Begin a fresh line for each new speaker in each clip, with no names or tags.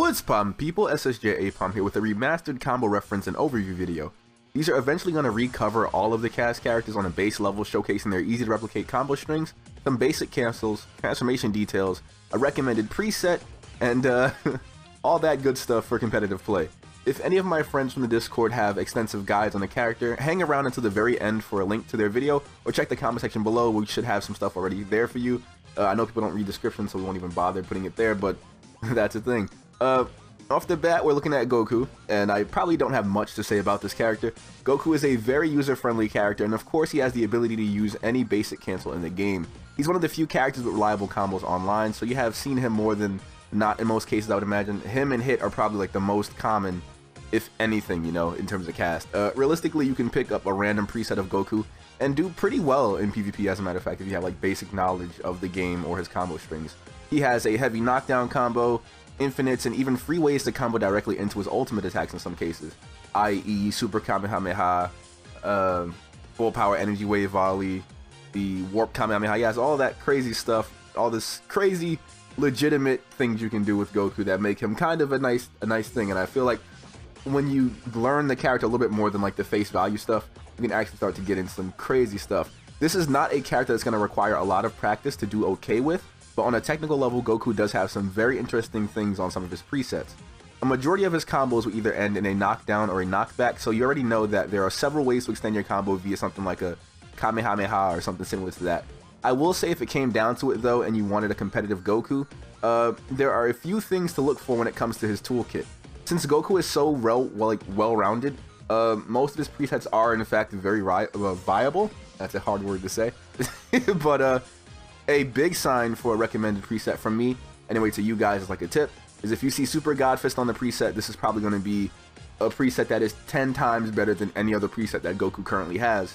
What's poppin' people, SSJAipom here with a remastered combo reference and overview video. These are eventually going to recover all of the cast characters on a base level, showcasing their easy to replicate combo strings, some basic cancels, transformation details, a recommended preset, and all that good stuff for competitive play. If any of my friends from the Discord have extensive guides on the character, hang around until the very end for a link to their video, or check the comment section below. We should have some stuff already there for you. I know people don't read descriptions, so we won't even bother putting it there, but that's the thing. Off the bat, we're looking at Goku, and I probably don't have much to say about this character. Goku is a very user-friendly character, and of course he has the ability to use any basic cancel in the game. He's one of the few characters with reliable combos online, so you have seen him more than not in most cases, I would imagine. Him and Hit are probably like the most common, if anything, you know, in terms of cast. Realistically, you can pick up a random preset of Goku and do pretty well in PvP, as a matter of fact, if you have like basic knowledge of the game or his combo strings. He has a heavy knockdown combo, infinites, and even free ways to combo directly into his ultimate attacks in some cases, i.e. Super Kamehameha, full power energy wave volley, the warp Kamehameha. He has all that crazy stuff, all this crazy legitimate things you can do with Goku that make him kind of a nice thing. And I feel like when you learn the character a little bit more than like the face value stuff, you can actually start to get into some crazy stuff. This is not a character that's going to require a lot of practice to do okay with, but on a technical level, Goku does have some very interesting things on some of his presets. A majority of his combos will either end in a knockdown or a knockback, so you already know that there are several ways to extend your combo via something like a Kamehameha or something similar to that. I will say, if it came down to it though, and you wanted a competitive Goku, there are a few things to look for when it comes to his toolkit. Since Goku is so well-rounded, most of his presets are in fact very viable. That's a hard word to say, but a big sign for a recommended preset from me, anyway, to you guys as like a tip, is if you see Super God Fist on the preset, this is probably going to be a preset that is 10 times better than any other preset that Goku currently has.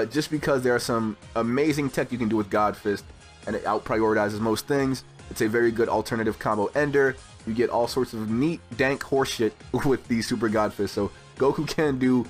Just because there are some amazing tech you can do with God Fist, and it out-prioritizes most things. It's a very good alternative combo ender. You get all sorts of neat, dank horseshit with the Super God Fist, so Goku can do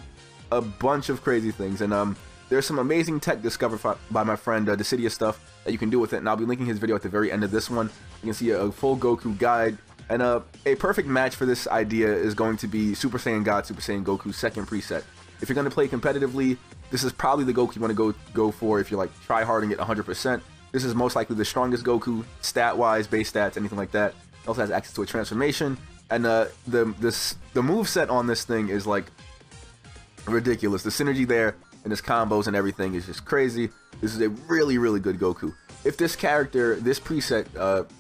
a bunch of crazy things, and there's some amazing tech discovered by my friend Decidia stuff that you can do with it, and I'll be linking his video at the very end of this one. You can see a full Goku guide, and a perfect match for this idea is going to be Super Saiyan God, Super Saiyan Goku's second preset. If you're going to play competitively, this is probably the Goku you want to go for if you're like try-harding it 100%. This is most likely the strongest Goku, stat-wise, base stats, anything like that. It also has access to a transformation, and the moveset on this thing is like ridiculous. The synergy there and his combos and everything is just crazy. This is a really, really good Goku. If this character, this preset,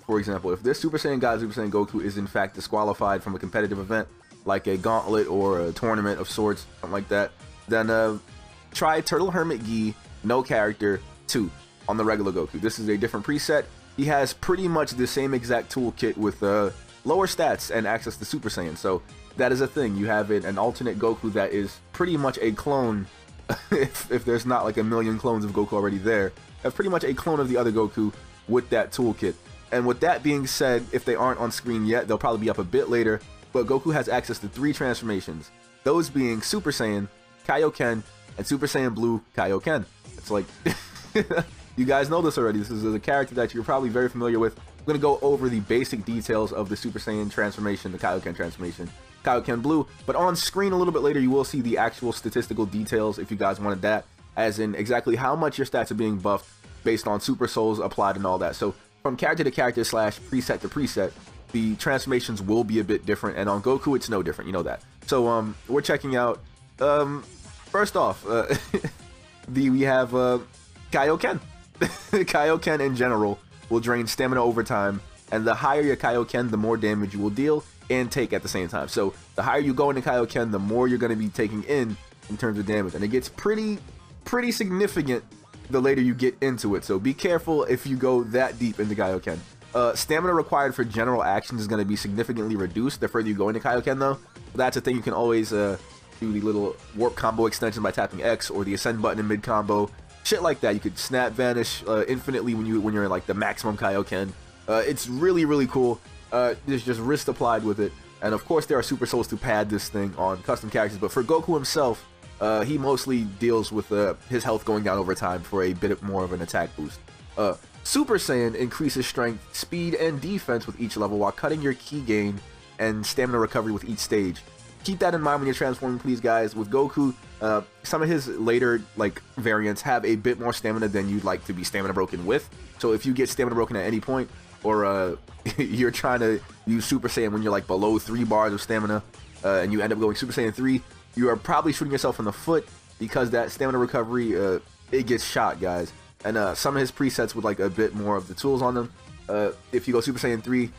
for example, if this Super Saiyan God, Super Saiyan Goku is in fact disqualified from a competitive event, like a gauntlet or a tournament of sorts, something like that, then try Turtle Hermit Gi, no character, 2 on the regular Goku. This is a different preset. He has pretty much the same exact toolkit with lower stats and access to Super Saiyan, so that is a thing. You have an alternate Goku that is pretty much a clone. if there's not like a million clones of Goku already there, have pretty much a clone of the other Goku with that toolkit. And with that being said, if they aren't on screen yet, they'll probably be up a bit later, but Goku has access to 3 transformations, those being Super Saiyan, Kaioken, and Super Saiyan Blue Kaioken. It's like, you guys know this already. This is a character that you're probably very familiar with. I'm going to go over the basic details of the Super Saiyan transformation, the Kaioken transformation, Kaioken Blue, but on screen a little bit later you will see the actual statistical details if you guys wanted that, as in exactly how much your stats are being buffed based on Super Souls applied and all that. So from character to character / preset to preset, the transformations will be a bit different, and on Goku it's no different, you know that. So we're checking out, first off, we have Kaioken. Kaioken in general will drain stamina over time, and the higher your Kaioken, the more damage you will deal and take at the same time. So the higher you go into Kaioken, the more you're going to be taking in terms of damage, and it gets pretty significant the later you get into it. So be careful if you go that deep into Kaioken. Stamina required for general actions is going to be significantly reduced the further you go into Kaioken, though. That's a thing. You can always do the little warp combo extension by tapping X, or the ascend button in mid combo, shit like that. You could snap vanish infinitely when you're in like the maximum Kaioken. It's really cool. There's just risk applied with it, and of course there are Super Souls to pad this thing on custom characters, but for Goku himself, he mostly deals with his health going down over time for a bit more of an attack boost. Super Saiyan increases strength, speed, and defense with each level while cutting your ki gain and stamina recovery with each stage. Keep that in mind when you're transforming, please, guys. With Goku, some of his later variants have a bit more stamina than you'd like to be stamina broken with. So if you get stamina broken at any point, or you're trying to use Super Saiyan when you're like below 3 bars of stamina, and you end up going Super Saiyan 3, you are probably shooting yourself in the foot, because that stamina recovery, it gets shot, guys. And some of his presets with like a bit more of the tools on them, if you go Super Saiyan 3,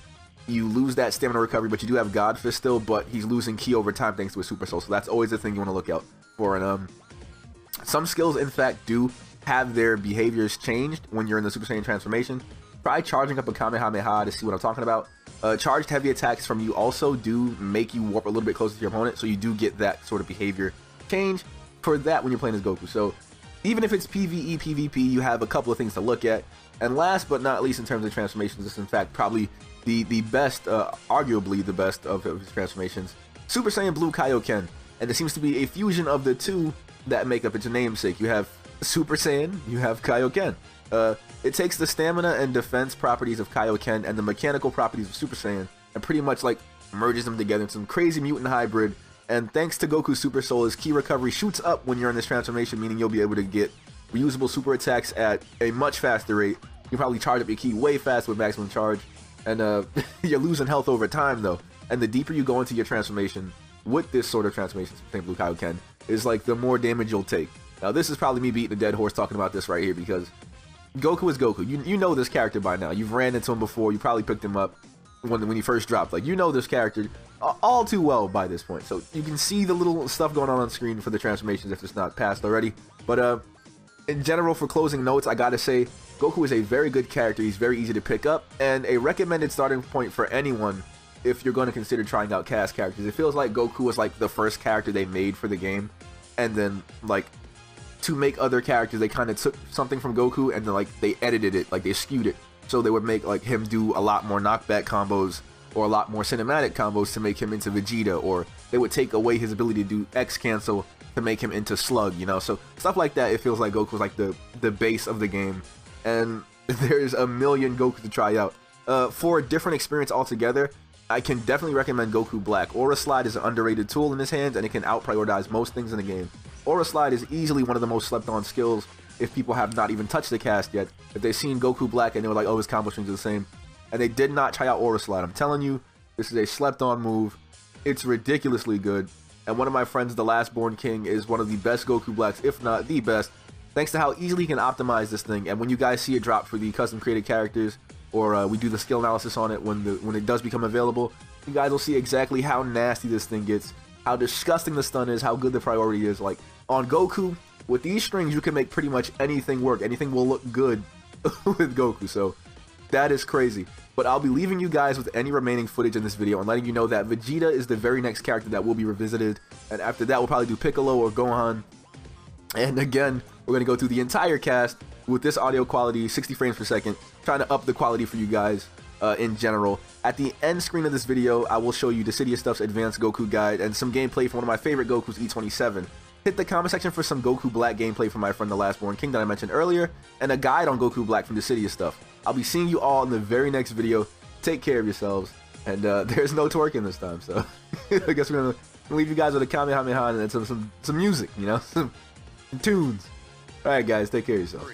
you lose that stamina recovery, but you do have God Fist still, but he's losing ki over time thanks to his Super Soul, so that's always the thing you want to look out for. And some skills, in fact, do have their behaviors changed when you're in the Super Saiyan transformation. Try charging up a Kamehameha to see what I'm talking about. Charged heavy attacks from you also do make you warp a little bit closer to your opponent, so you do get that sort of behavior change for that when you're playing as Goku. So even if it's PvE, PvP, you have a couple of things to look at. And last but not least, in terms of transformations, this is in fact probably the best, arguably the best of his transformations, Super Saiyan Blue Kaioken. And it seems to be a fusion of the two that make up its namesake. You have Super Saiyan, you have Kaioken. It takes the stamina and defense properties of Kaioken and the mechanical properties of Super Saiyan and pretty much like merges them together in some crazy mutant hybrid. And thanks to Goku's Super Soul, his ki recovery shoots up when you're in this transformation, meaning you'll be able to get reusable super attacks at a much faster rate. You probably charge up your ki way fast with maximum charge. And you're losing health over time, though. And the deeper you go into your transformation with this sort of transformation, Super Saiyan Blue Kaioken, is like the more damage you'll take. Now, this is probably me beating a dead horse talking about this right here, because Goku is Goku. You know this character by now. You've ran into him before. You probably picked him up when he first dropped. Like, you know this character all too well by this point. So you can see the little stuff going on screen for the transformations if it's not passed already. But in general, for closing notes, I gotta say, Goku is a very good character. He's very easy to pick up, and a recommended starting point for anyone if you're going to consider trying out cast characters. It feels like Goku was like the first character they made for the game, and then like to make other characters, they kind of took something from Goku and then like they edited it, like they skewed it, so they would make like him do a lot more knockback combos or a lot more cinematic combos to make him into Vegeta, or they would take away his ability to do X cancel to make him into Slug, you know. So stuff like that, it feels like Goku was like the base of the game. And there's a million Gokus to try out. For a different experience altogether, I can definitely recommend Goku Black. Aura Slide is an underrated tool in his hands, and it can out-prioritize most things in the game. Aura Slide is easily one of the most slept-on skills if people have not even touched the cast yet. If they've seen Goku Black and they were like, oh, his combo strings are the same, and they did not try out Aura Slide. I'm telling you, this is a slept-on move. It's ridiculously good. And one of my friends, the Last Born King, is one of the best Goku Blacks, if not the best, thanks to how easily you can optimize this thing. And when you guys see it drop for the custom created characters, or we do the skill analysis on it when it does become available, you guys will see exactly how nasty this thing gets, how disgusting the stun is, how good the priority is. Like, on Goku, with these strings, you can make pretty much anything work. Anything will look good with Goku, so that is crazy. But I'll be leaving you guys with any remaining footage in this video and letting you know that Vegeta is the very next character that will be revisited, and after that we'll probably do Piccolo or Gohan. And again, we're going to go through the entire cast with this audio quality, 60 frames per second, trying to up the quality for you guys in general. At the end screen of this video, I will show you Decidia Stuff's Advanced Goku Guide and some gameplay from one of my favorite Gokus, E27. Hit the comment section for some Goku Black gameplay from my friend the Last Born King that I mentioned earlier, and a guide on Goku Black from Decidia Stuff. I'll be seeing you all in the very next video. Take care of yourselves, and there's no twerking this time, so I guess we're gonna leave you guys with a Kamehameha and some music, you know, some tunes. Alright guys, take care of yourselves.